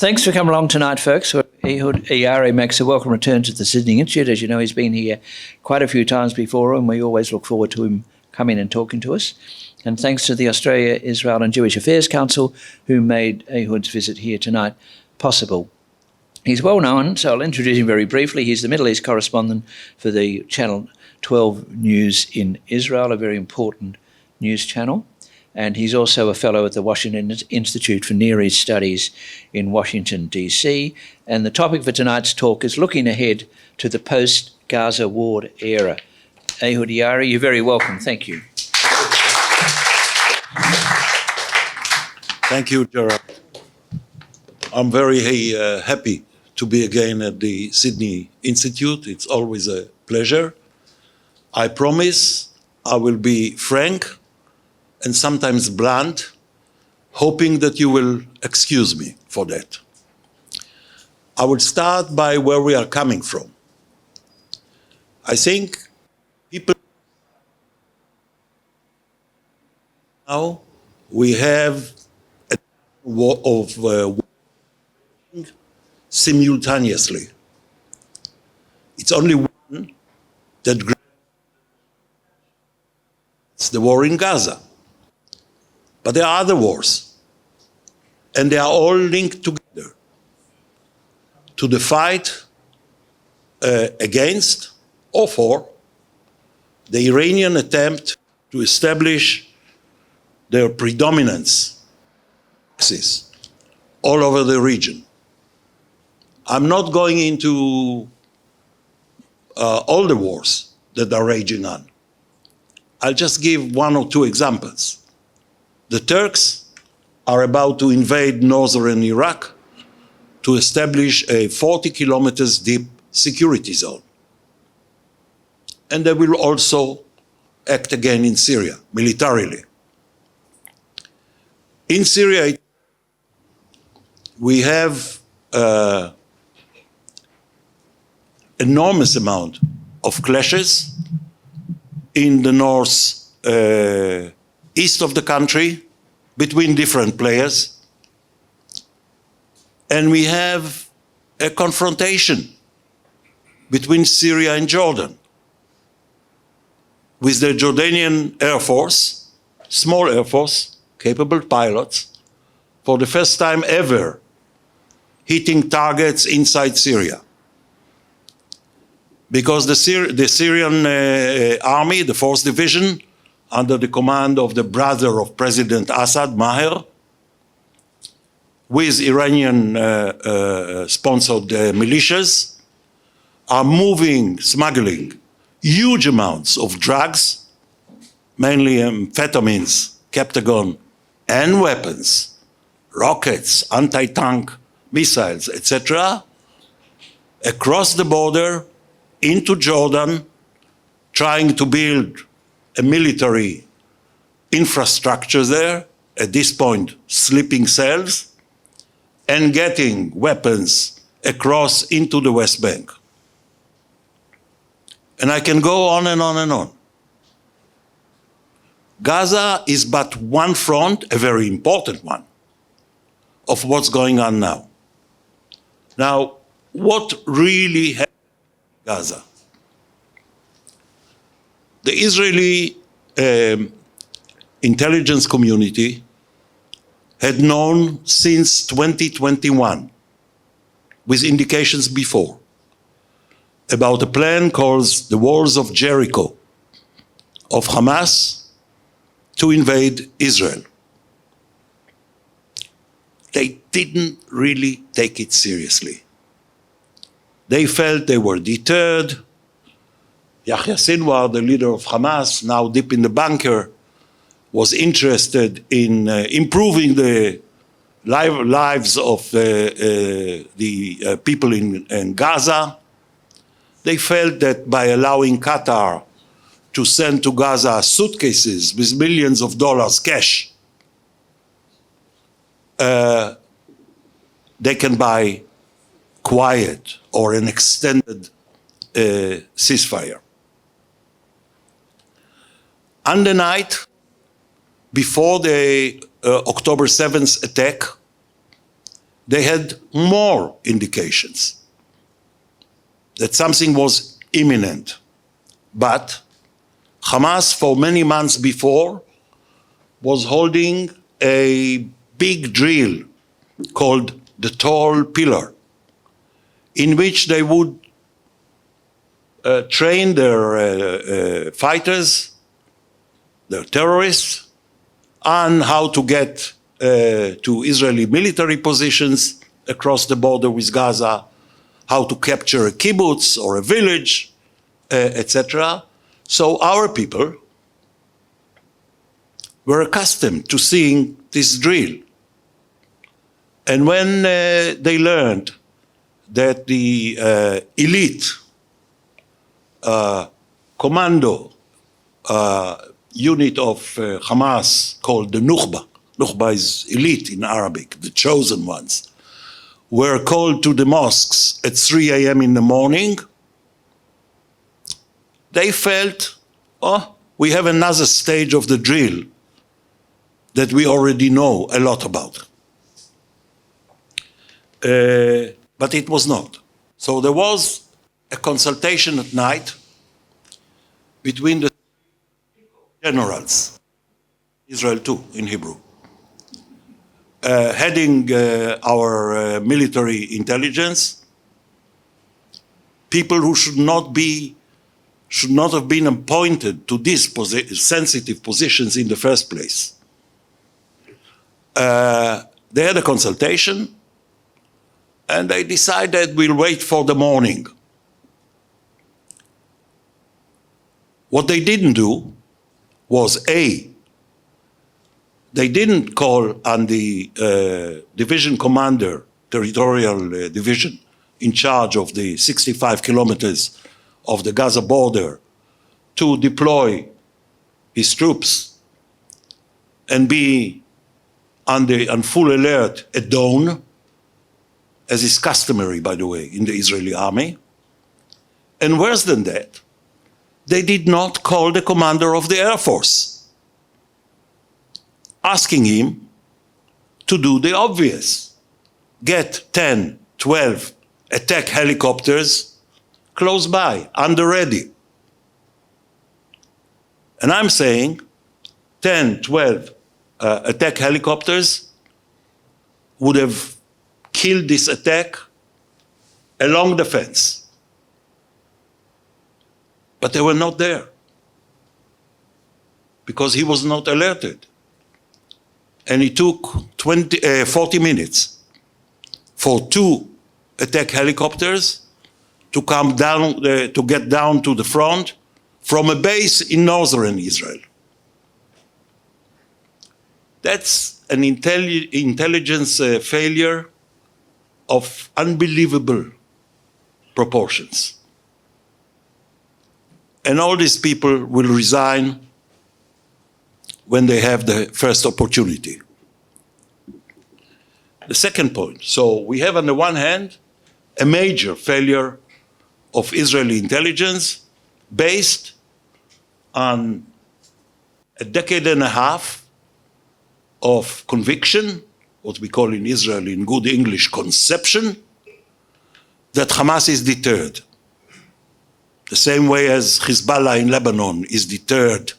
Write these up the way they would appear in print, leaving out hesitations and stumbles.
Thanks for coming along tonight, folks. Ehud Yaari makes a welcome return to the Sydney Institute. As you know, he's been here quite a few times before, and we always look forward to him coming and talking to us. And thanks to the Australia, Israel and Jewish Affairs Council, who made Ehud's visit here tonight possible. He's well known, so I'll introduce him very briefly. He's the Middle East correspondent for the Channel 12 News in Israel, a very important news channel. And he's also a fellow at the Washington Institute for Near East Studies in Washington, D.C. And the topic for tonight's talk is looking ahead to the post-Gaza war era. Ehud Yaari, you're very welcome. Thank you. Thank you, Gerard. I'm very happy to be again at the Sydney Institute. It's always a pleasure. I promise I will be frank and sometimes blunt, hoping that you will excuse me for that. I will start by where we are coming from. I think people now we have a war of simultaneously. It's only one that it's the war in Gaza. But there are other wars, and they are all linked together to the fight against or for the Iranian attempt to establish their predominance all over the region. I'm not going into all the wars that are raging on. I'll just give one or two examples. The Turks are about to invade northern Iraq to establish a 40 kilometers deep security zone. And they will also act again in Syria, militarily. In Syria, we have enormous amount of clashes in the north east of the country between different players. And we have a confrontation between Syria and Jordan with the Jordanian Air Force, small Air Force, capable pilots, for the first time ever hitting targets inside Syria. Because the Syrian army, the 4th Division, under the command of the brother of President Assad, Maher, with Iranian-sponsored militias, are smuggling huge amounts of drugs, mainly amphetamines, Captagon, and weapons, rockets, anti-tank missiles, etc., across the border into Jordan, trying to build a military infrastructure there, at this point, sleeping cells, and getting weapons across into the West Bank. And I can go on and on and on. Gaza is but one front, a very important one, of what's going on now. Now, what really happened in Gaza? The Israeli intelligence community had known since 2021, with indications before, about a plan called the Walls of Jericho of Hamas to invade Israel. They didn't really take it seriously. They felt they were deterred. Yahya Sinwar, the leader of Hamas, now deep in the bunker, was interested in improving the lives of the people in Gaza. They felt that by allowing Qatar to send to Gaza suitcases with millions of dollars cash, they can buy quiet or an extended ceasefire. On the night before the October 7th attack, they had more indications that something was imminent. But Hamas, for many months before, was holding a big drill called the Tall Pillar, in which they would train their fighters, their terrorists, on how to get to Israeli military positions across the border with Gaza, how to capture a kibbutz or a village, etc. So our people were accustomed to seeing this drill. And when they learned that the elite commando unit of Hamas called the Nukhba, Nukhba is elite in Arabic, the chosen ones, were called to the mosques at 3 a.m. in the morning, they felt, oh, we have another stage of the drill that we already know a lot about. But it was not. So there was a consultation at night between the generals, Israel too in Hebrew, heading our military intelligence, people who should not have been appointed to these sensitive positions in the first place. They had a consultation, and they decided we'll wait for the morning. What they didn't do was A, they didn't call on the division commander, territorial division, in charge of the 65 kilometers of the Gaza border to deploy his troops and be on full alert at dawn, as is customary, by the way, in the Israeli army. And worse than that, they did not call the commander of the Air Force, asking him to do the obvious. Get 10, 12 attack helicopters close by, under ready. And I'm saying 10, 12 attack helicopters would have killed this attack along the fence. But they were not there because he was not alerted. And it took 40 minutes for 2 attack helicopters to come down, to get down to the front from a base in northern Israel. That's an intelligence failure of unbelievable proportions. And all these people will resign when they have the first opportunity. The second point, so we have on the one hand a major failure of Israeli intelligence based on a decade and a half of conviction, what we call in Israel in good English conception, that Hamas is deterred. The same way as Hezbollah in Lebanon is deterred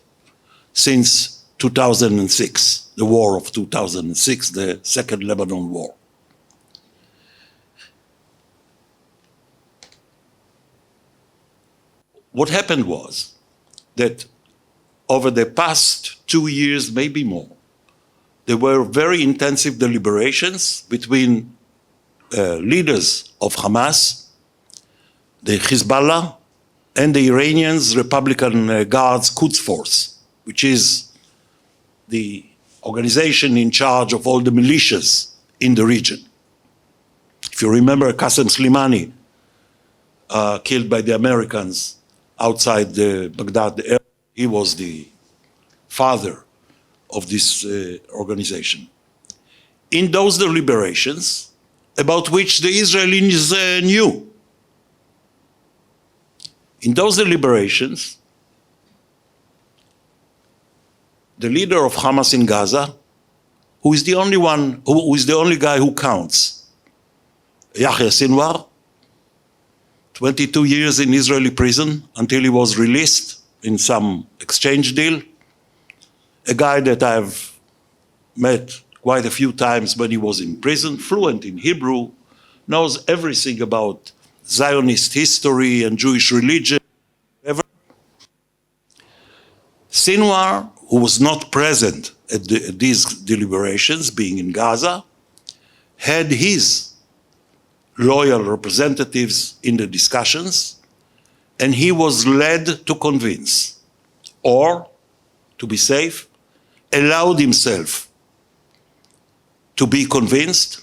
since 2006, the war of 2006, the Second Lebanon War. What happened was that over the past 2 years, maybe more, there were very intensive deliberations between leaders of Hamas, the Hezbollah, and the Iranians' Republican Guards Quds Force, which is the organization in charge of all the militias in the region. If you remember Qasem Soleimani, killed by the Americans outside Baghdad, he was the father of this organization. In those deliberations, about which the Israelis knew, in those deliberations, the leader of Hamas in Gaza, who is the only guy who counts, Yahya Sinwar, 22 years in Israeli prison until he was released in some exchange deal. A guy that I've met quite a few times when he was in prison, fluent in Hebrew, knows everything about Zionist history and Jewish religion. Sinwar, who was not present at these deliberations, being in Gaza, had his loyal representatives in the discussions, and he was led to convince, or, to be safe, allowed himself to be convinced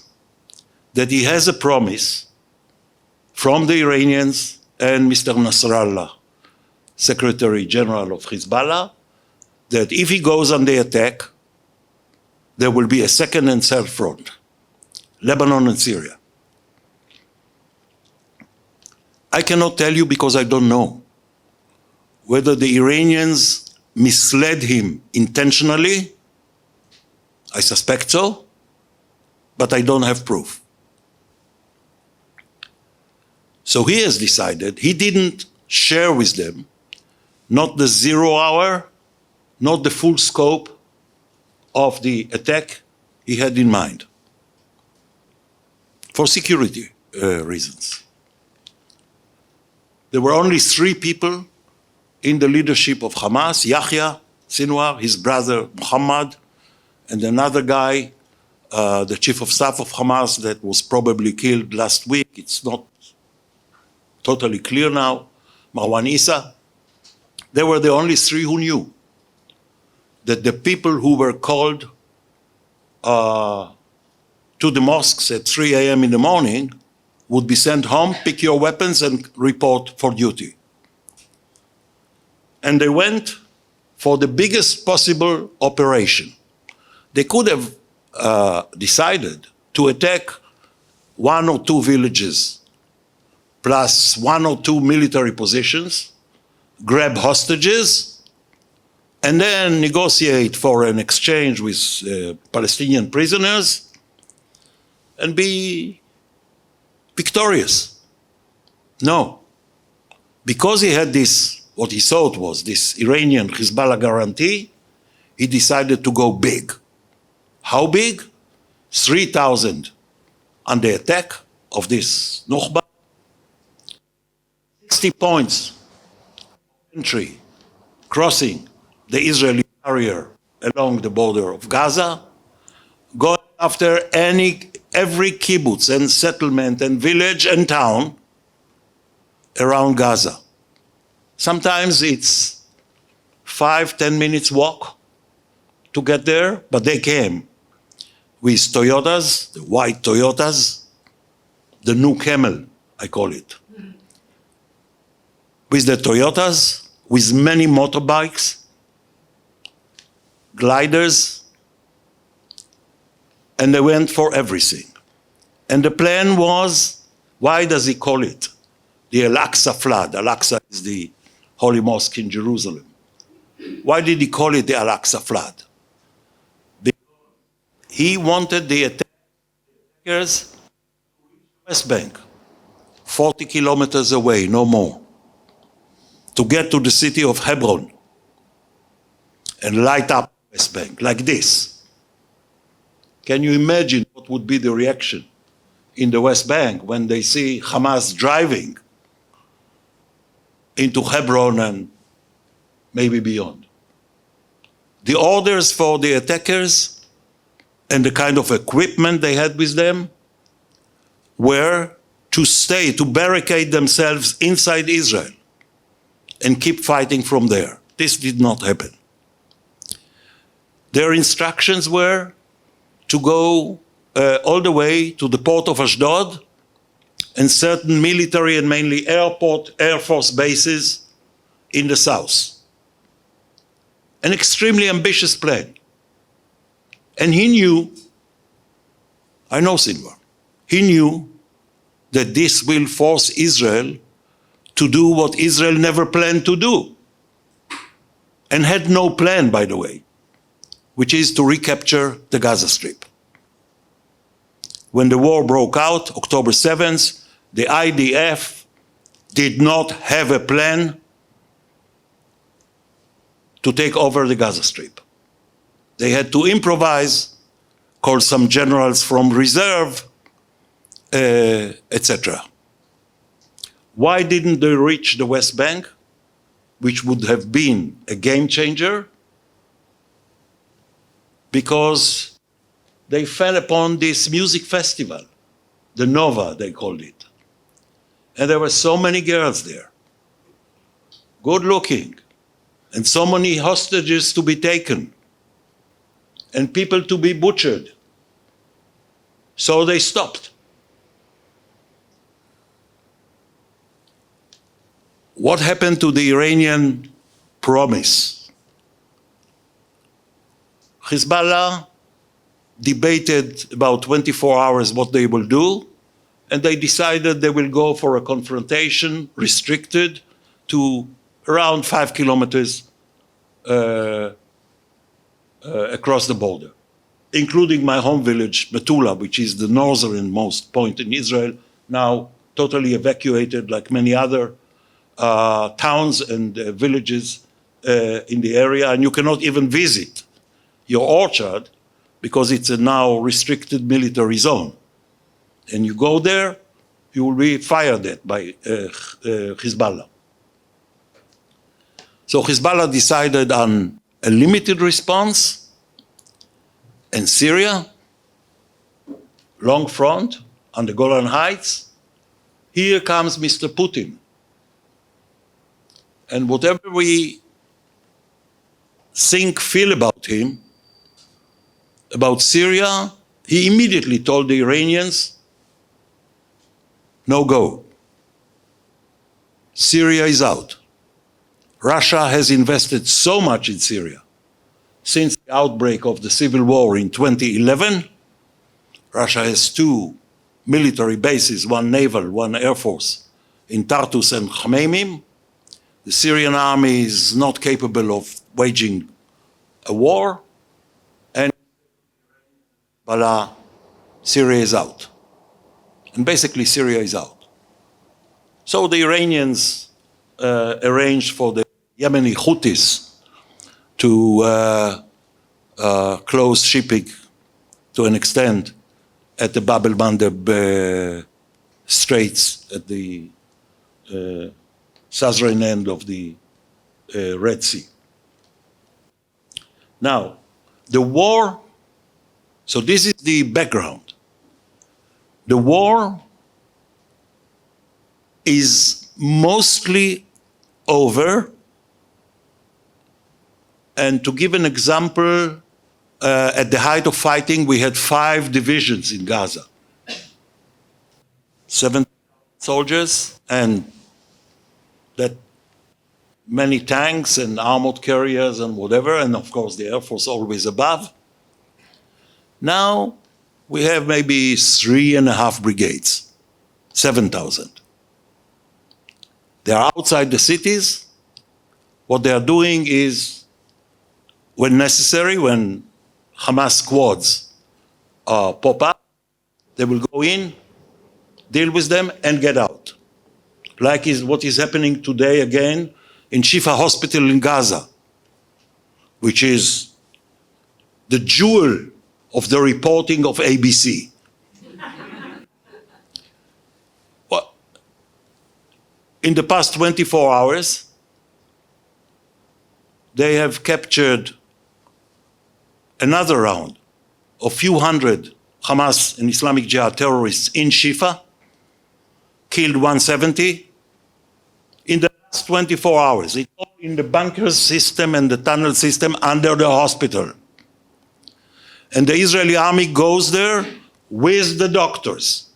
that he has a promise from the Iranians and Mr. Nasrallah, Secretary General of Hezbollah, that if he goes on the attack, there will be a second and third front, Lebanon and Syria. I cannot tell you because I don't know whether the Iranians misled him intentionally. I suspect so, but I don't have proof. So he has decided, he didn't share with them, not the 0 hour, not the full scope of the attack he had in mind, for security reasons. There were only 3 people in the leadership of Hamas: Yahya Sinwar, his brother Muhammad, and another guy, the chief of staff of Hamas that was probably killed last week. It's not totally clear now, Marwan Issa. They were the only 3 who knew that the people who were called to the mosques at 3 a.m. in the morning would be sent home, pick your weapons, and report for duty. And they went for the biggest possible operation. They could have decided to attack 1 or 2 villages, plus 1 or 2 military positions, grab hostages, and then negotiate for an exchange with Palestinian prisoners and be victorious. No. Because he had this, what he thought was this Iranian Hezbollah guarantee, he decided to go big. How big? 3,000 on the attack of this Nukhba, 60 points entry crossing the Israeli barrier along the border of Gaza, going after every kibbutz and settlement and village and town around Gaza. Sometimes it's 5-10 minutes walk to get there, but they came with Toyotas, the white Toyotas, the new camel, I call it. With the Toyotas, with many motorbikes, gliders, and they went for everything. And the plan was, why does he call it the Al-Aqsa flood? Al-Aqsa is the Holy Mosque in Jerusalem. Why did he call it the Al-Aqsa flood? Because he wanted the attackers to reach the West Bank, 40 kilometers away, no more, to get to the city of Hebron and light up the West Bank like this. Can you imagine what would be the reaction in the West Bank when they see Hamas driving into Hebron and maybe beyond? The orders for the attackers and the kind of equipment they had with them were to stay, to barricade themselves inside Israel and keep fighting from there. This did not happen. Their instructions were to go all the way to the port of Ashdod and certain military and mainly Air Force bases in the south. An extremely ambitious plan. And he knew, I know Sinwar, he knew that this will force Israel to do what Israel never planned to do, and had no plan, by the way, which is to recapture the Gaza Strip. when the war broke out, October 7th, the IDF did not have a plan to take over the Gaza Strip. They had to improvise, call some generals from reserve, etc. Why didn't they reach the West Bank, which would have been a game changer? Because they fell upon this music festival, the Nova, they called it. And there were so many girls there, good looking, and so many hostages to be taken, and people to be butchered. So they stopped. What happened to the Iranian promise? Hezbollah debated about 24 hours what they will do, and they decided they will go for a confrontation restricted to around 5 kilometers across the border, including my home village, Metula, which is the northernmost point in Israel, now totally evacuated like many other towns and villages in the area, and you cannot even visit your orchard because it's a now restricted military zone. And you go there, you will be fired at by Hezbollah. So Hezbollah decided on a limited response, and Syria, long front on the Golan Heights. Here comes Mr. Putin. And whatever we think, feel about him, about Syria, he immediately told the Iranians, no go. Syria is out. Russia has invested so much in Syria. Since the outbreak of the civil war in 2011, Russia has 2 military bases, one naval, one air force, in Tartus and Khmeimim. The Syrian army is not capable of waging a war, and Syria is out. And basically Syria is out. So the Iranians arranged for the Yemeni Houthis to close shipping to an extent at the Bab el-Mandeb Straits at the southern end of the Red Sea. Now, the war, so this is the background. The war is mostly over. And to give an example, at the height of fighting, we had 5 divisions in Gaza. 7 soldiers and that many tanks and armored carriers and whatever, and of course the Air Force always above. Now we have maybe 3.5 brigades, 7,000. They are outside the cities. What they are doing is, when necessary, when Hamas squads pop up, they will go in, deal with them, and get out. Like is what is happening today again in Shifa Hospital in Gaza, which is the jewel of the reporting of ABC. Well, in the past 24 hours, they have captured another round of few hundred Hamas and Islamic Jihad terrorists in Shifa, killed 170. In the last 24 hours, it's all in the bunker system and the tunnel system under the hospital. And the Israeli army goes there with the doctors.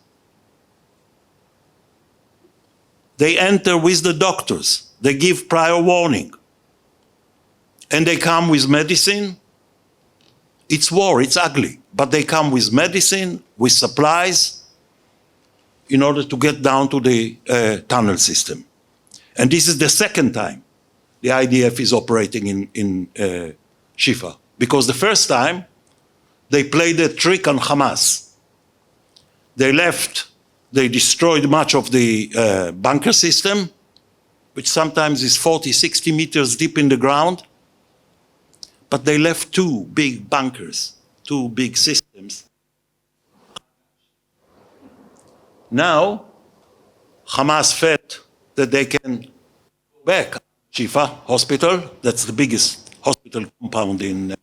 They enter with the doctors. They give prior warning. And they come with medicine. It's war, it's ugly. But they come with medicine, with supplies, in order to get down to the tunnel system. And this is the second time the IDF is operating in Shifa. Because the first time, they played a trick on Hamas. They destroyed much of the bunker system, which sometimes is 40, 60 meters deep in the ground. But they left two big bunkers, two big systems. Now, Hamas felt that they can go back. Shifa Hospital, that's the biggest hospital compound in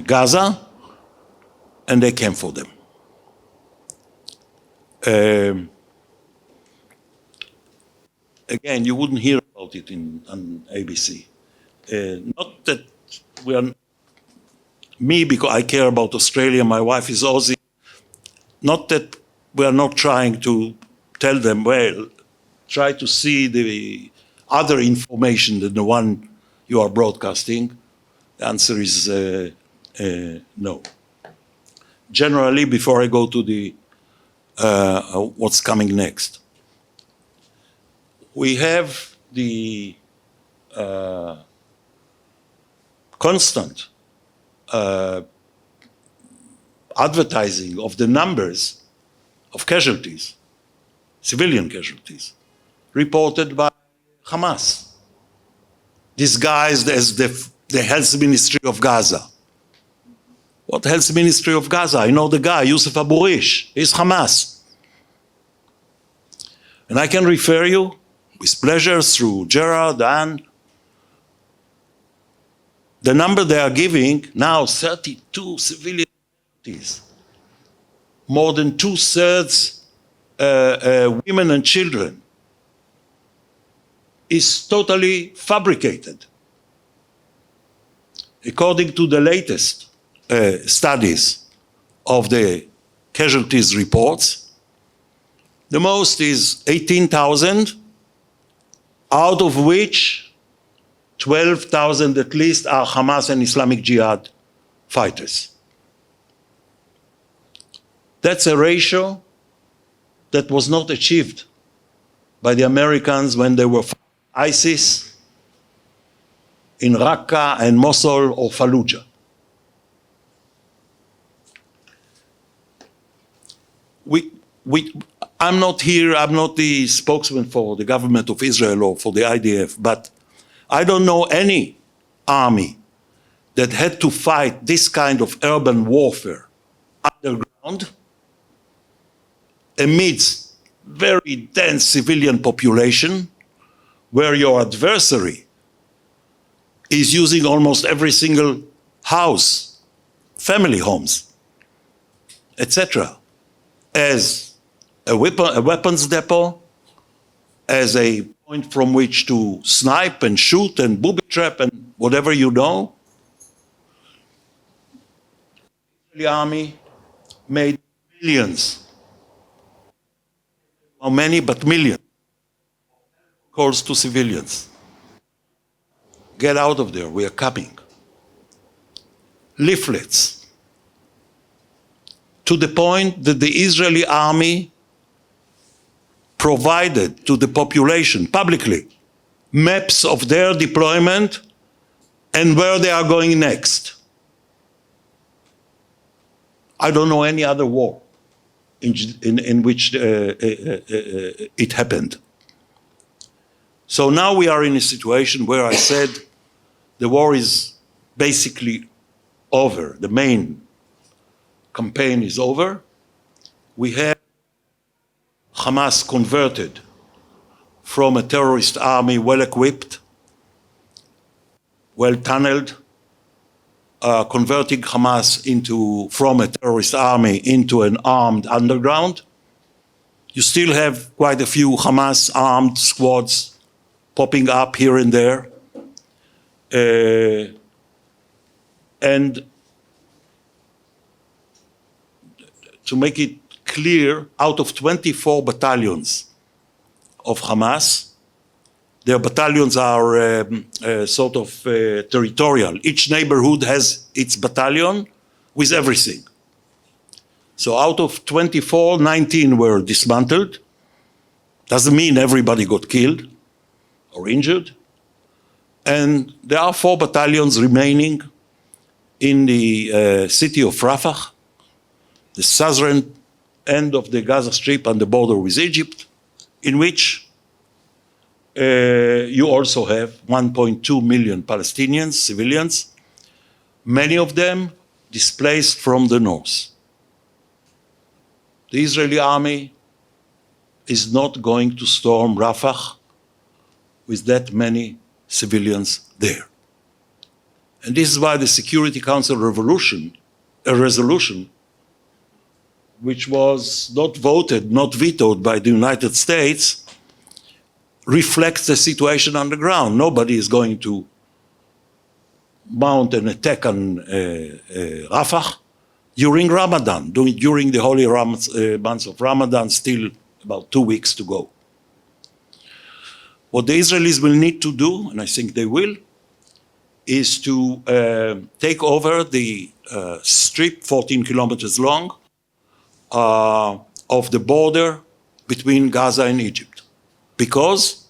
Gaza, and they came for them. Again, you wouldn't hear about it on ABC. Not that we are, me, because I care about Australia, my wife is Aussie, not that we are not trying to tell them, well, try to see the other information than the one you are broadcasting. The answer is no. Generally, before I go to the what's coming next, we have the constant advertising of the numbers of casualties, civilian casualties, reported by Hamas, disguised as the health ministry of Gaza. What health ministry of Gaza? I know the guy, Yusuf Aburish, he's Hamas. And I can refer you with pleasure through Gerard and the number they are giving now, 32 civilian casualties, more than 2/3 women and children, is totally fabricated. According to the latest studies of the casualties reports, the most is 18,000, out of which 12,000 at least are Hamas and Islamic Jihad fighters. That's a ratio that was not achieved by the Americans when they were fighting ISIS in Raqqa and Mosul or Fallujah. I'm not here, I'm not the spokesman for the government of Israel or for the IDF, but I don't know any army that had to fight this kind of urban warfare underground amidst very dense civilian population, where your adversary is using almost every single house, family homes, etc., as a weapons depot, as a point from which to snipe and shoot and booby trap and whatever you know. The army made millions. How many? But millions. Calls to civilians. Get out of there, we are coming. Leaflets. To the point that the Israeli army provided to the population publicly maps of their deployment and where they are going next. I don't know any other war in which it happened. So now we are in a situation where I said the war is basically over. The main campaign is over. We have Hamas converted from a terrorist army, well-equipped, well-tunneled, converting Hamas from a terrorist army into an armed underground. You still have quite a few Hamas armed squads popping up here and there. And to make it clear, out of 24 battalions of Hamas, their battalions are sort of territorial. Each neighborhood has its battalion with everything. So out of 24, 19 were dismantled. Doesn't mean everybody got killed or injured. And there are 4 battalions remaining in the city of Rafah, the southern end of the Gaza Strip on the border with Egypt, in which you also have 1.2 million Palestinians, civilians, many of them displaced from the north. The Israeli army is not going to storm Rafah with that many civilians there. And this is why the Security Council resolution, which was not voted, not vetoed by the United States, reflects the situation on the ground. Nobody is going to mount an attack on Rafah during Ramadan, during the holy months of Ramadan, still about 2 weeks to go. What the Israelis will need to do, and I think they will, is to take over the strip, 14 kilometers long, of the border between Gaza and Egypt. Because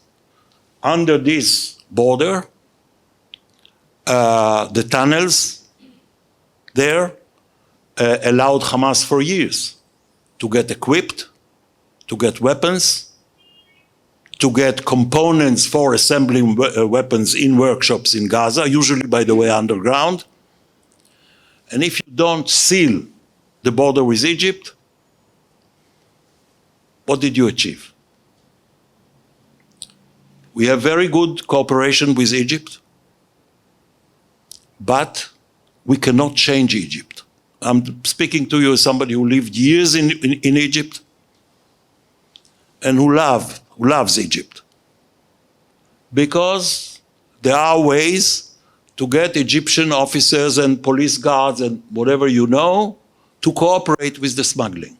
under this border, the tunnels there allowed Hamas for years to get equipped, to get weapons, to get components for assembling weapons in workshops in Gaza, usually, by the way, underground. And if you don't seal the border with Egypt, what did you achieve? We have very good cooperation with Egypt, but we cannot change Egypt. I'm speaking to you as somebody who lived years in Egypt and who loves Egypt. Because there are ways to get Egyptian officers and police guards and whatever you know to cooperate with the smuggling.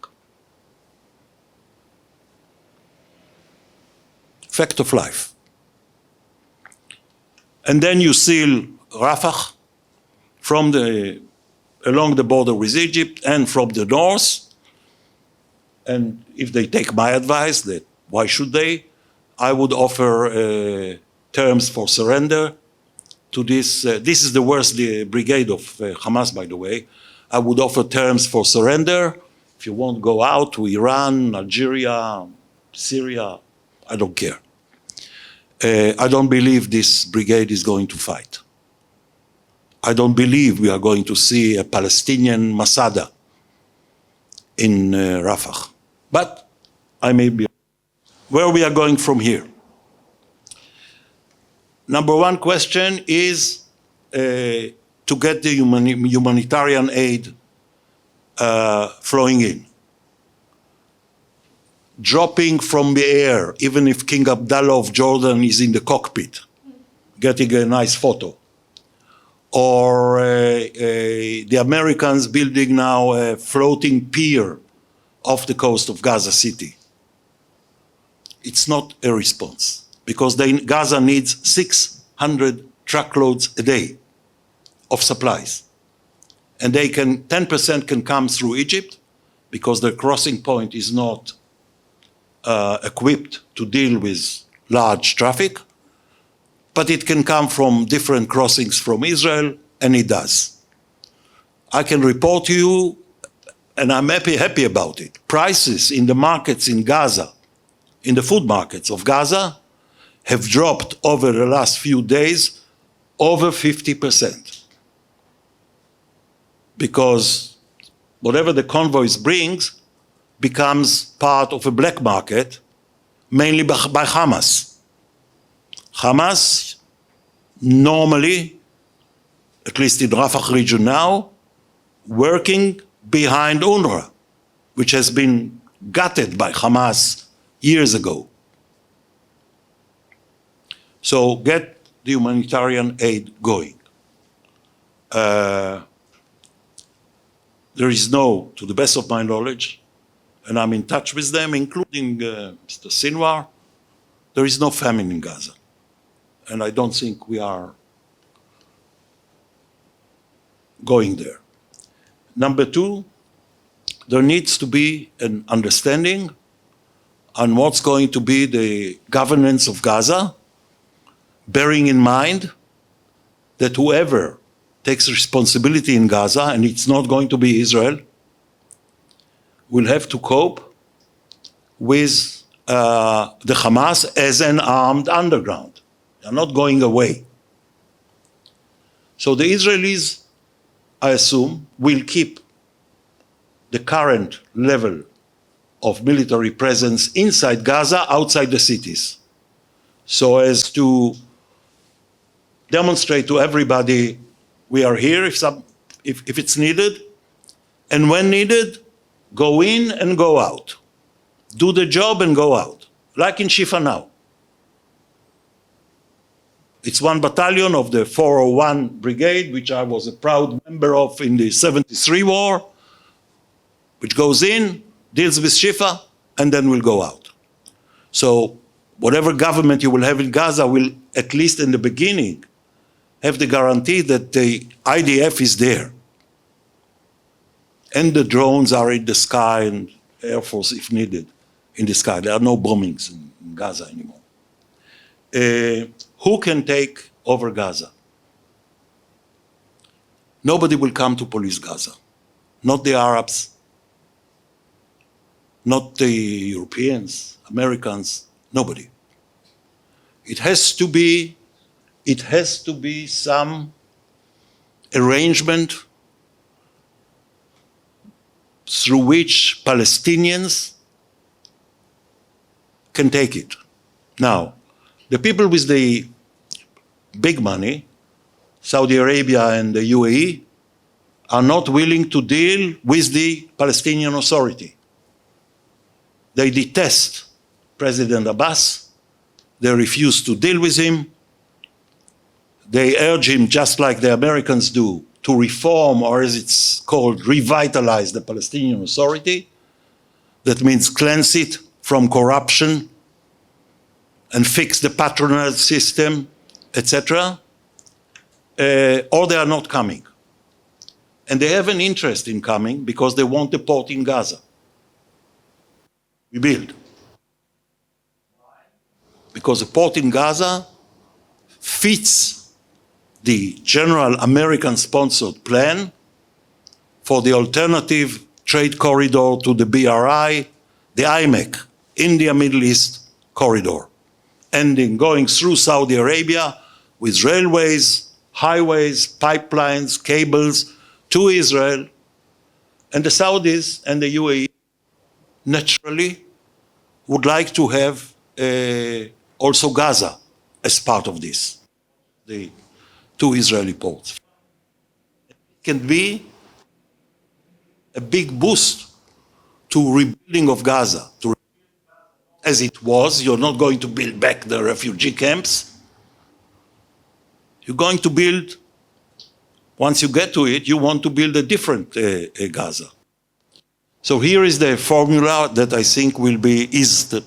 Fact of life. And then you seal Rafah along the border with Egypt and from the north. And if they take my advice, that why should they? I would offer terms for surrender to this. This is the worst brigade of Hamas, by the way. I would offer terms for surrender. If you won't go out to Iran, Algeria, Syria, I don't care. I don't believe this brigade is going to fight. I don't believe we are going to see a Palestinian Masada in Rafah. But I may be. Where we are going from here? Number one question is to get the humanitarian aid flowing in. Dropping from the air, even if King Abdullah of Jordan is in the cockpit, getting a nice photo. Or the Americans building now a floating pier off the coast of Gaza City. It's not a response, because Gaza needs 600 truckloads a day of supplies. And 10% can come through Egypt, because their crossing point is not equipped to deal with large traffic, but it can come from different crossings from Israel, and it does. I can report to you, and I'm happy about it. Prices in the markets in Gaza, in the food markets of Gaza, have dropped over the last few days over 50%. Because whatever the convoys brings becomes part of a black market, mainly by Hamas. Hamas normally, at least in Rafah region now, working behind UNRWA, which has been gutted by Hamas years ago. So get the humanitarian aid going. There is no, to the best of my knowledge, and I'm in touch with them, including Mr. Sinwar, there is no famine in Gaza. And I don't think we are going there. Number two, there needs to be an understanding on what's going to be the governance of Gaza, bearing in mind that whoever takes responsibility in Gaza, and it's not going to be Israel, will have to cope with the Hamas as an armed underground. They're not going away. So the Israelis, I assume, will keep the current level of military presence inside Gaza, outside the cities, so as to demonstrate to everybody we are here if it's needed, and when needed, go in and go out. Do the job and go out, like in Shifa now. It's one battalion of the 401 Brigade, which I was a proud member of in the 73 war, which goes in, deals with Shifa, and then will go out. So whatever government you will have in Gaza will, at least in the beginning, have the guarantee that the IDF is there. And the drones are in the sky, and Air Force, if needed, in the sky. There are no bombings in Gaza anymore. Who can take over Gaza? Nobody will come to police Gaza. Not the Arabs, not the Europeans, Americans, nobody. It has to be some arrangement through which Palestinians can take it. Now, the people with the big money, Saudi Arabia and the UAE, are not willing to deal with the Palestinian Authority. They detest President Abbas. They refuse to deal with him. They urge him, just like the Americans do, to reform, or as it's called, revitalize the Palestinian Authority. That means cleanse it from corruption and fix the patronage system, etc. Or they are not coming. And they have an interest in coming because they want a port in Gaza. We build. Because a port in Gaza fits the general American-sponsored plan for the alternative trade corridor to the BRI, the IMEC, India-Middle East corridor, going through Saudi Arabia with railways, highways, pipelines, cables to Israel. And the Saudis and the UAE naturally would like to have also Gaza as part of this, the two Israeli ports. It can be a big boost to rebuilding of Gaza, as it was. You're not going to build back the refugee camps. You're going to build, once you get to it, you want to build a different Gaza. So here is the formula that I think is the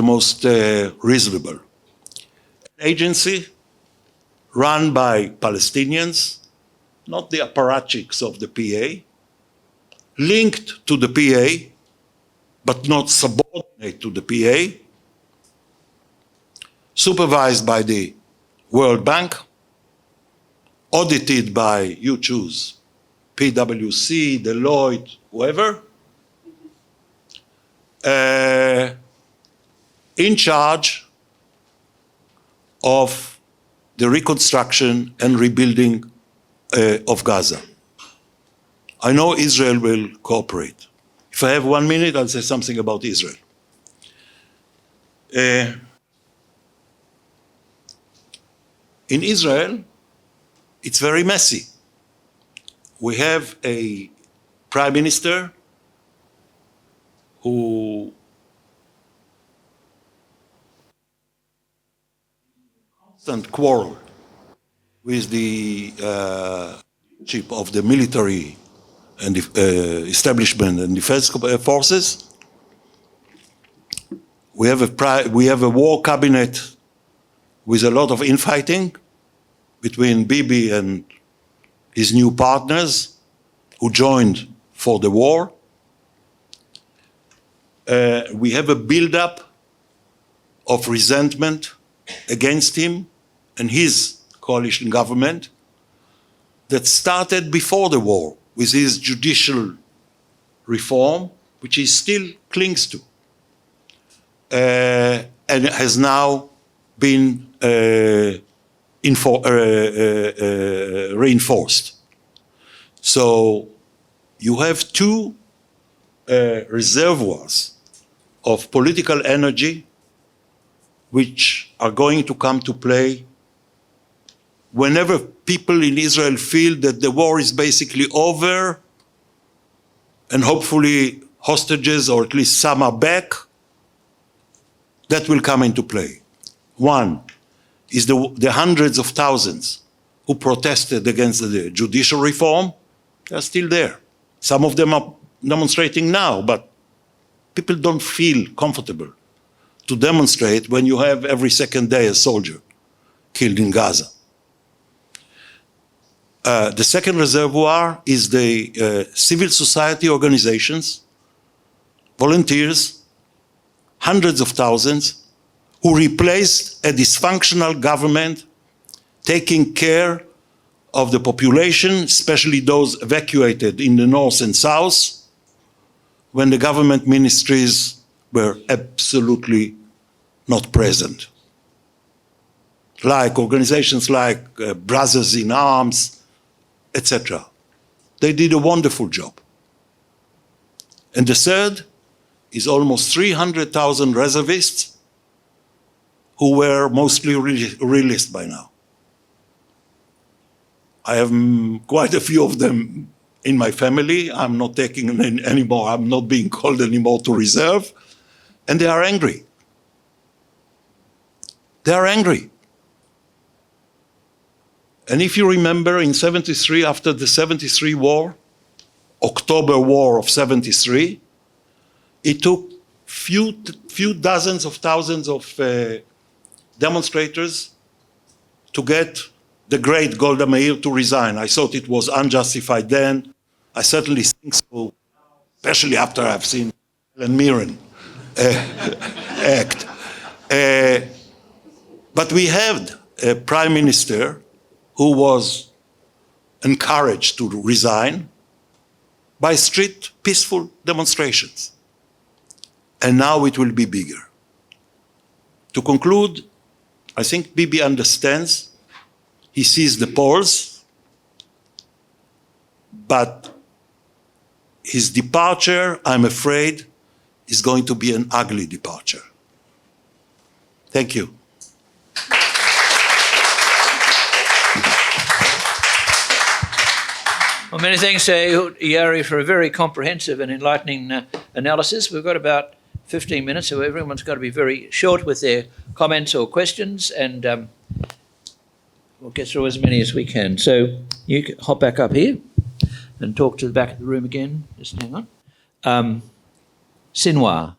most reasonable. An agency run by Palestinians, not the apparatchiks of the PA, linked to the PA, but not subordinate to the PA, supervised by the World Bank, audited by, you choose, PwC, Deloitte, whoever, in charge of the reconstruction and rebuilding of Gaza. I know Israel will cooperate. If I have 1 minute, I'll say something about Israel. In Israel, it's very messy. We have a prime minister who constant quarrel with the chief of the military and establishment and defense forces. We have a war cabinet with a lot of infighting between Bibi and his new partners who joined for the war. We have a buildup of resentment against him and his coalition government that started before the war with his judicial reform, which he still clings to, and has now been reinforced. So you have two reservoirs of political energy which are going to come to play whenever people in Israel feel that the war is basically over and hopefully hostages, or at least some, are back. That will come into play. One is the hundreds of thousands who protested against the judicial reform. They're still there. Some of them are demonstrating now, but people don't feel comfortable to demonstrate when you have every second day a soldier killed in Gaza. The second reservoir is the civil society organizations, volunteers, hundreds of thousands, who replaced a dysfunctional government taking care of the population, especially those evacuated in the north and south, when the government ministries were absolutely not present. Like organizations like Brothers in Arms, etc. They did a wonderful job. And the third is almost 300,000 reservists who were mostly released by now. I have quite a few of them in my family. I'm not taking them anymore. I'm not being called anymore to reserve. And they are angry. They are angry. And if you remember, in 73, after the 73 war, October War of 73, it took few dozens of thousands of demonstrators to get the great Golda Meir to resign. I thought it was unjustified then. I certainly think so, especially after I've seen Helen Mirren act. But we had a prime minister who was encouraged to resign by street peaceful demonstrations. And now it will be bigger. To conclude, I think Bibi understands. He sees the polls, but his departure, I'm afraid, is going to be an ugly departure. Thank you. Well, many thanks to Ehud Yaari for a very comprehensive and enlightening analysis. We've got about 15 minutes, so everyone's got to be very short with their comments or questions, and we'll get through as many as we can. So you can hop back up here and talk to the back of the room again. Just hang on. Sinwar.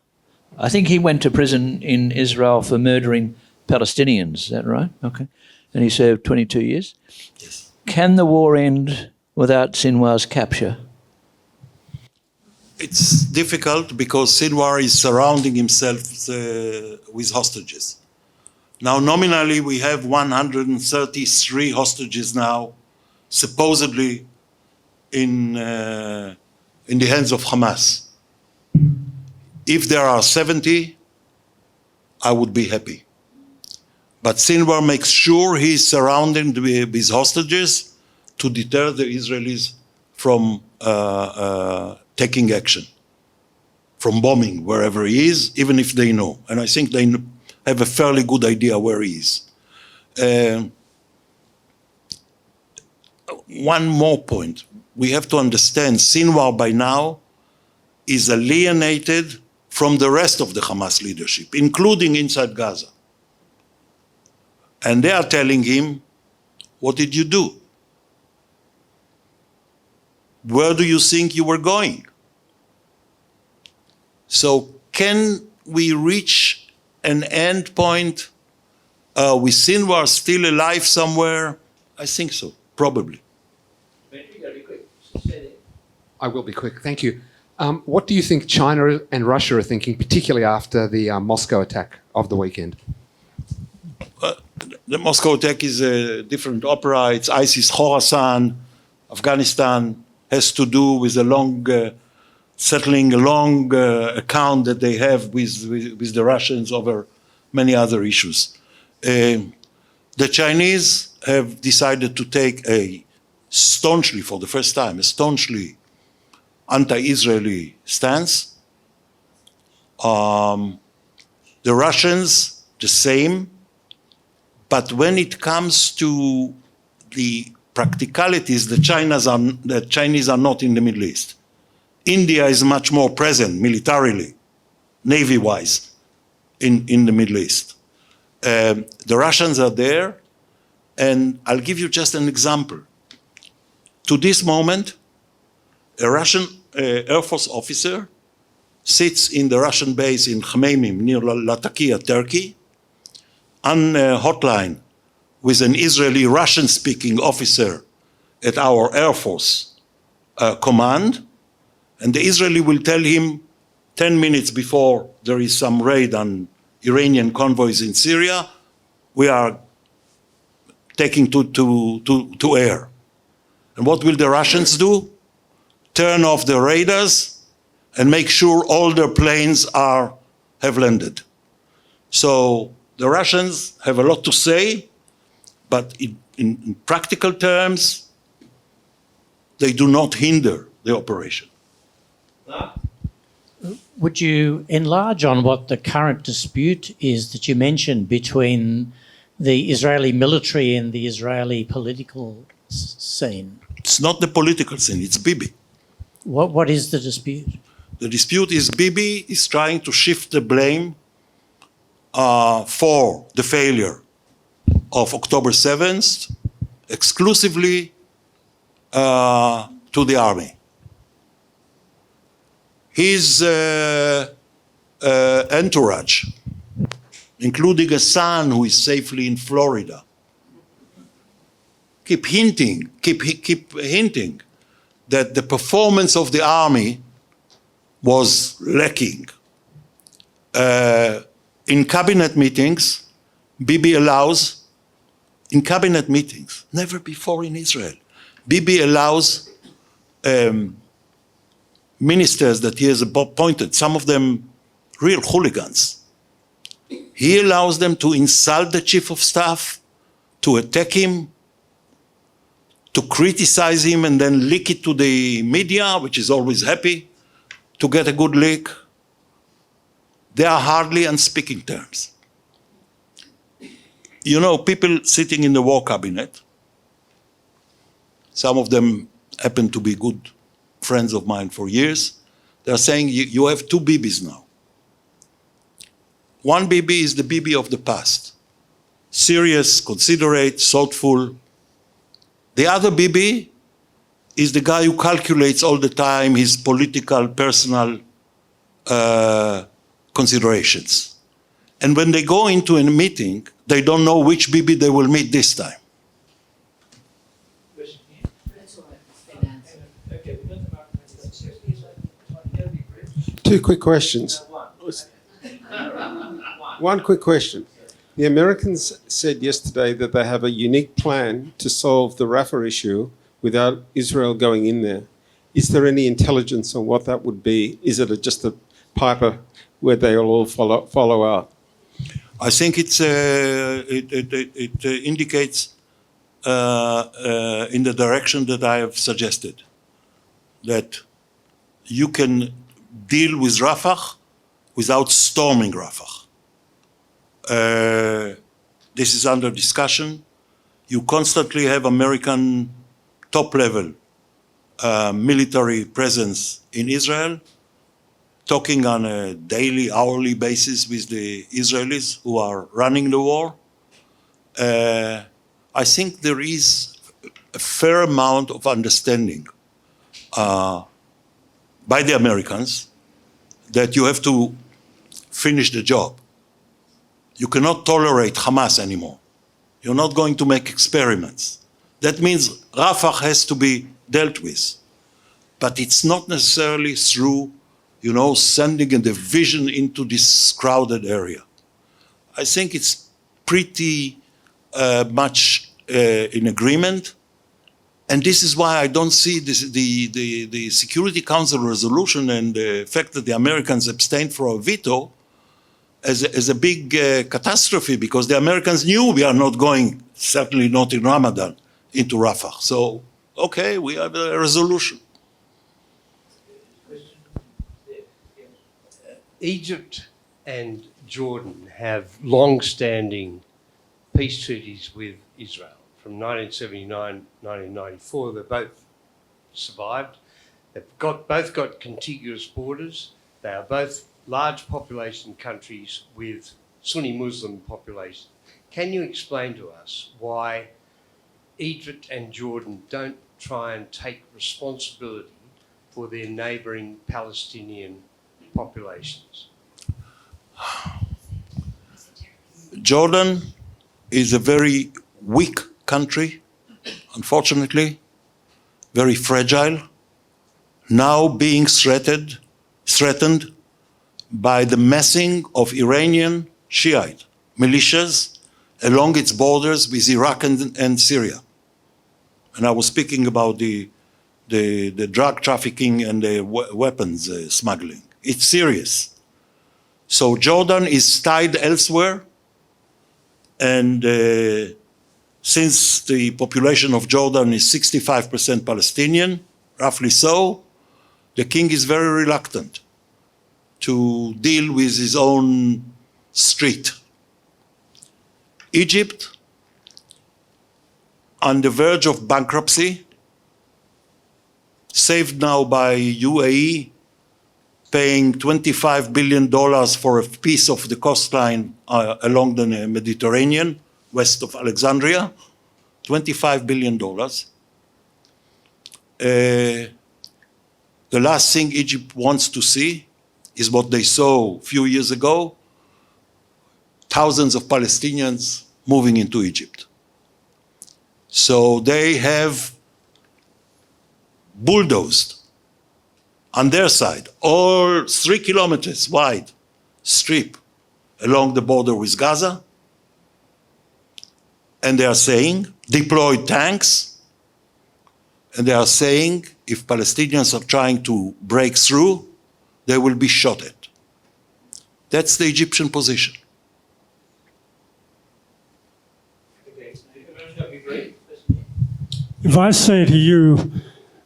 I think he went to prison in Israel for murdering Palestinians. Is that right? Okay. And he served 22 years. Yes. Can the war end without Sinwar's capture? It's difficult because Sinwar is surrounding himself with hostages. Now, nominally, we have 133 hostages now, supposedly in the hands of Hamas. If there are 70, I would be happy. But Sinwar makes sure he's surrounded with hostages to deter the Israelis from taking action, from bombing wherever he is, even if they know. And I think they have a fairly good idea where he is. One more point. We have to understand Sinwar by now is alienated from the rest of the Hamas leadership, including inside Gaza. And they are telling him, what did you do? Where do you think you were going? So can we reach an end point with Sinwar still alive somewhere? I think so, probably. I will be quick, thank you. What do you think China and Russia are thinking, particularly after the Moscow attack of the weekend? The Moscow attack is a different opera. It's ISIS Khorasan. Afghanistan has to do with a long settling a long account that they have with the Russians over many other issues. The Chinese have decided to take staunchly, for the first time, a staunchly anti-Israeli stance. The Russians, the same. But when it comes to the practicalities, the Chinese are not in the Middle East. India is much more present militarily, navy-wise, in the Middle East. The Russians are there, and I'll give you just an example. To this moment, a Russian Air Force officer sits in the Russian base in Khmeimim near Latakia, Turkey, on a hotline with an Israeli Russian-speaking officer at our Air Force command, and the Israeli will tell him 10 minutes before there is some raid on Iranian convoys in Syria, we are taking to air. And what will the Russians do? Turn off the radars and make sure all their planes have landed. So the Russians have a lot to say, but in practical terms, they do not hinder the operation. Would you enlarge on what the current dispute is that you mentioned between the Israeli military and the Israeli political scene? It's not the political scene, it's Bibi. What is the dispute? The dispute is Bibi is trying to shift the blame for the failure of October 7th exclusively to the army. His entourage, including a son who is safely in Florida, keep hinting that the performance of the army was lacking. In cabinet meetings, Bibi allows, in cabinet meetings, never before in Israel, Bibi allows ministers that he has appointed, some of them real hooligans. He allows them to insult the chief of staff, to attack him, to criticize him and then leak it to the media, which is always happy to get a good leak. They are hardly on speaking terms. You know, people sitting in the war cabinet, some of them happen to be good friends of mine for years, they're saying you have two Bibis now. One Bibi is the Bibi of the past, serious, considerate, thoughtful. The other Bibi is the guy who calculates all the time his political, personal considerations. And when they go into a meeting, they don't know which Bibi they will meet this time. Two quick questions. One quick question. The Americans said yesterday that they have a unique plan to solve the Rafah issue without Israel going in there. Is there any intelligence on what that would be? Is it just a piper where they will all follow out? I think it indicates in the direction that I have suggested, that you can deal with Rafah without storming Rafah. This is under discussion. You constantly have American top-level military presence in Israel, talking on a daily, hourly basis with the Israelis who are running the war. I think there is a fair amount of understanding by the Americans that you have to finish the job. You cannot tolerate Hamas anymore. You're not going to make experiments. That means Rafah has to be dealt with. But it's not necessarily through, sending a division into this crowded area. I think it's pretty much in agreement And this is why I don't see this, the Security Council resolution and the fact that the Americans abstained from a veto as a big catastrophe, because the Americans knew we are not going, certainly not in Ramadan, into Rafah. So, okay, we have a resolution. Egypt and Jordan have long-standing peace treaties with Israel. From 1979, 1994, they both survived. They've both got contiguous borders. They are both large population countries with Sunni Muslim population. Can you explain to us why Egypt and Jordan don't try and take responsibility for their neighbouring Palestinian populations? Jordan is a very weak country, unfortunately, very fragile, now being threatened by the massing of Iranian Shiite militias along its borders with Iraq and Syria. And I was speaking about the drug trafficking and the weapons smuggling. It's serious. So Jordan is tied elsewhere, and since the population of Jordan is 65% Palestinian, roughly so, the king is very reluctant to deal with his own street. Egypt, on the verge of bankruptcy, saved now by UAE, paying $25 billion for a piece of the coastline along the Mediterranean, west of Alexandria, $25 billion. The last thing Egypt wants to see is what they saw a few years ago, thousands of Palestinians moving into Egypt. So they have bulldozed on their side, all 3 kilometers wide strip along the border with Gaza, and they are saying, deployed tanks, and they are saying, if Palestinians are trying to break through, they will be shot at. That's the Egyptian position. If I say to you,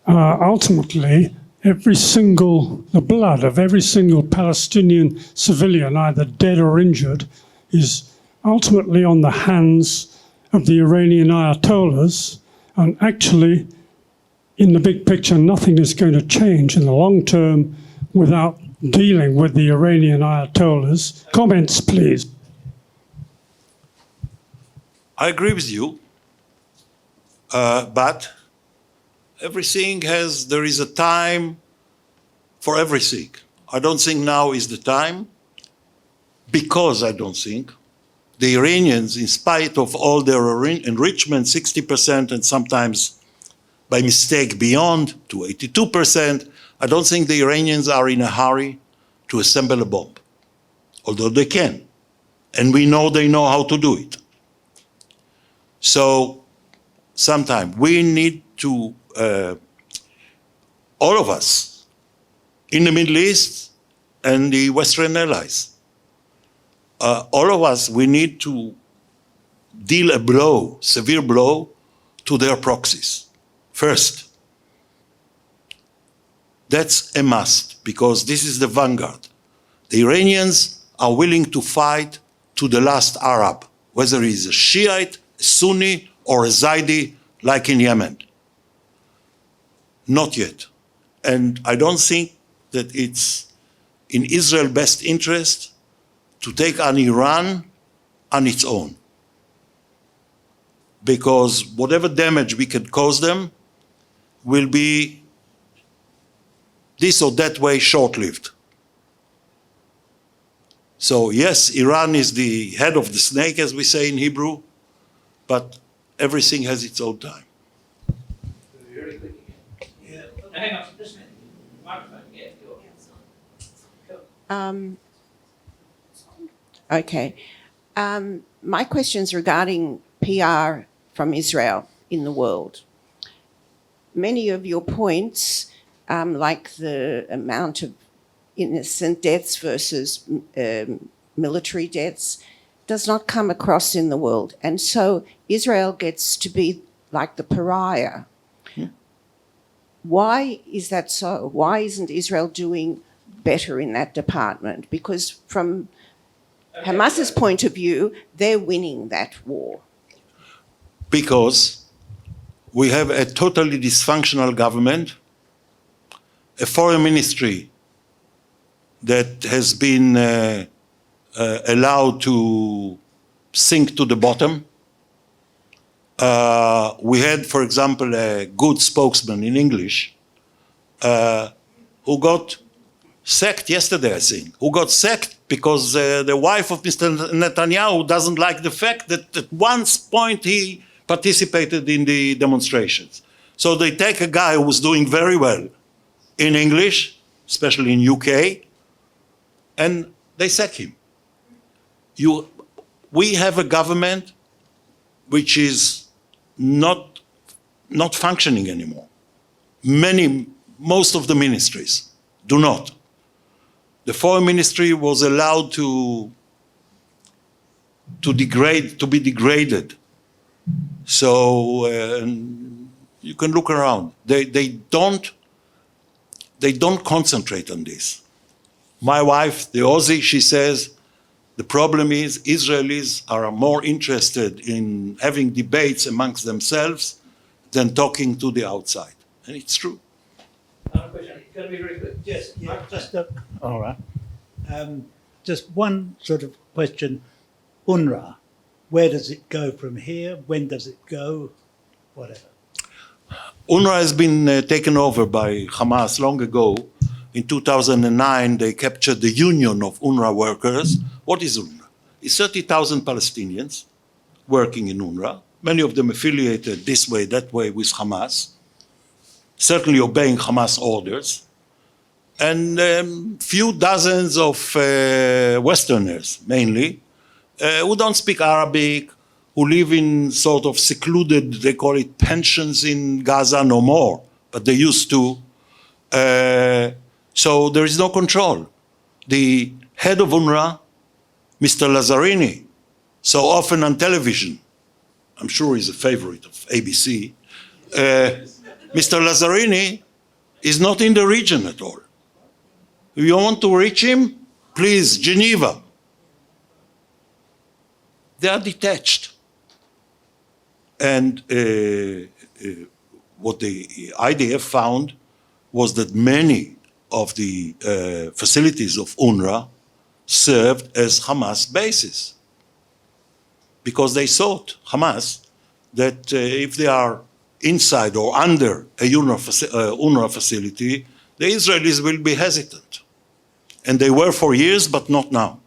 ultimately, the blood of every single Palestinian civilian, either dead or injured, is ultimately on the hands of the Iranian Ayatollahs, and actually, in the big picture, nothing is going to change in the long term without dealing with the Iranian Ayatollahs. Comments, please. I agree with you, but there is a time for everything. I don't think now is the time, because I don't think the Iranians, in spite of all their enrichment, 60% and sometimes by mistake beyond to 82%, I don't think the Iranians are in a hurry to assemble a bomb, although they can. And we know they know how to do it. So sometime we need to, all of us in the Middle East and the Western allies, all of us, we need to deal a blow, severe blow, to their proxies. First, that's a must, because this is the vanguard. The Iranians are willing to fight to the last Arab, whether he's a Shiite, a Sunni, or a Zaidi, like in Yemen. Not yet. And I don't think that it's in Israel's best interest to take on Iran on its own. Because whatever damage we can cause them will be this or that way short-lived. So yes, Iran is the head of the snake, as we say in Hebrew, but everything has its own time. Hang on, just a minute. Microphone, yeah. Okay. My question's regarding PR from Israel in the world. many of your points, like the amount of innocent deaths versus military deaths, does not come across in the world. And so Israel gets to be like the pariah. Why is that so? Why isn't Israel doing better in that department? Because from Hamas's point of view, they're winning that war. Because we have a totally dysfunctional government, a foreign ministry that has been allowed to sink to the bottom. We had, for example, a good spokesman in English who got sacked yesterday, I think, who got sacked because the wife of Mr. Netanyahu doesn't like the fact that at one point he participated in the demonstrations. So they take a guy who was doing very well in English, especially in UK, and they sack him. We have a government which is not functioning anymore. Most of the ministries do not. The foreign ministry was allowed to be degraded. So you can look around. They don't concentrate on this. My wife, the Aussie, she says, the problem is Israelis are more interested in having debates amongst themselves than talking to the outside. And it's true. Going to be very quick. Yes. Yeah, all right. Just one sort of question. UNRWA, where does it go from here? When does it go? Whatever. UNRWA has been taken over by Hamas long ago. In 2009, they captured the Union of UNRWA Workers. What is UNRWA? It's 30,000 Palestinians working in UNRWA, many of them affiliated this way, that way with Hamas, certainly obeying Hamas orders, and few dozens of Westerners, mainly, who don't speak Arabic, who live in sort of secluded, they call it pensions in Gaza, no more, but they used to. So there is no control. The head of UNRWA, Mr. Lazzarini, so often on television, I'm sure he's a favorite of ABC, Mr. Lazzarini is not in the region at all. If you want to reach him, please, Geneva. They are detached. And what the IDF found was that many of the facilities of UNRWA served as Hamas bases. Because they thought, Hamas, that if they are inside or under a UNRWA facility, the Israelis will be hesitant. And they were for years, but not now.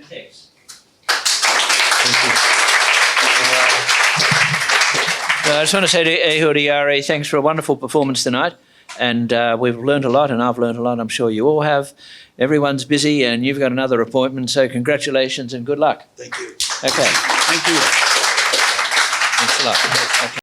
Thanks. Thank you. I just want to say to Ehud, Yaari, thanks for a wonderful performance tonight. And we've learned a lot, and I've learned a lot. I'm sure you all have. Everyone's busy, and you've got another appointment. So congratulations and good luck. Thank you. Okay. Thank you. Thanks a lot. Okay.